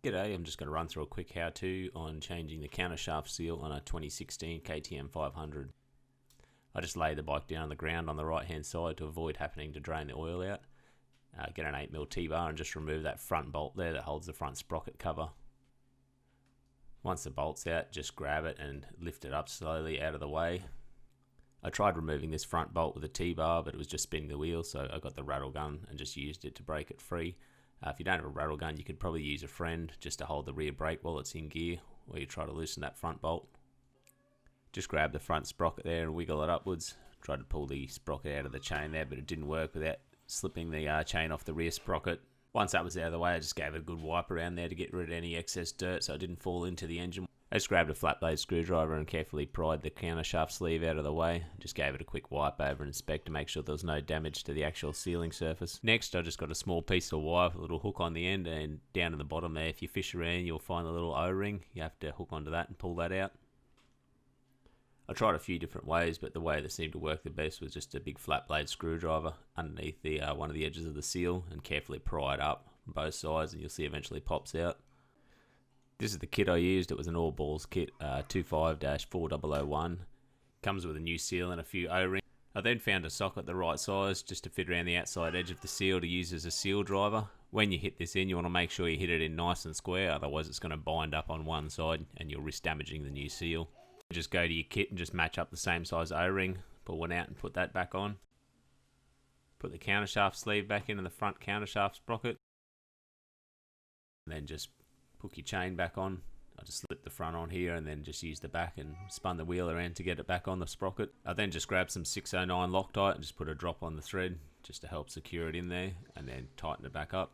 G'day, I'm just going to run through a quick how-to on changing the countershaft seal on a 2016 KTM 500. I just lay the bike down on the ground on the right hand side to avoid having to drain the oil out. Get an 8mm T-bar and just remove that front bolt there that holds the front sprocket cover. Once the bolt's out, just grab it and lift it up slowly out of the way. I tried removing this front bolt with a T-bar, but it was just spinning the wheel, so I got the rattle gun and just used it to break it free. If you don't have a rattle gun, you could probably use a friend just to hold the rear brake while it's in gear, or you try to loosen that front bolt. Just grab the front sprocket there and wiggle it upwards. Tried to pull the sprocket out of the chain there, but it didn't work without slipping the chain off the rear sprocket. Once that was out of the way, I just gave it a good wipe around there to get rid of any excess dirt so it didn't fall into the engine. I just grabbed a flat blade screwdriver and carefully pried the countershaft sleeve out of the way. Just gave it a quick wipe over and inspect to make sure there was no damage to the actual sealing surface. Next, I just got a small piece of wire with a little hook on the end, and down in the bottom there, if you fish around, you'll find a little O-ring. You have to hook onto that and pull that out. I tried a few different ways, but the way that seemed to work the best was just a big flat blade screwdriver underneath the one of the edges of the seal and carefully pry it up on both sides, and you'll see eventually it pops out. This is the kit I used. It was an all balls kit, 25-4001. Comes with a new seal and a few O-rings. I then found a socket the right size just to fit around the outside edge of the seal to use as a seal driver. When you hit this in, you want to make sure you hit it in nice and square, otherwise it's going to bind up on one side and you'll risk damaging the new seal. Just go to your kit and just match up the same size O-ring, pull one out and put that back on. Put the countershaft sleeve back into the front countershaft sprocket. And then just hook your chain back on. I just slipped the front on here and then just used the back and spun the wheel around to get it back on the sprocket. I then just grabbed some 609 Loctite and just put a drop on the thread just to help secure it in there, and then tighten it back up.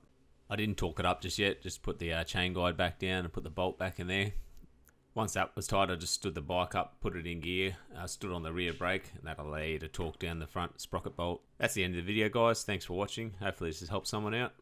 I didn't torque it up just yet, just put the chain guide back down and put the bolt back in there. Once that was tight, I just stood the bike up, put it in gear, stood on the rear brake, and that'll allow you to torque down the front sprocket bolt. That's the end of the video, guys. Thanks for watching. Hopefully this has helped someone out.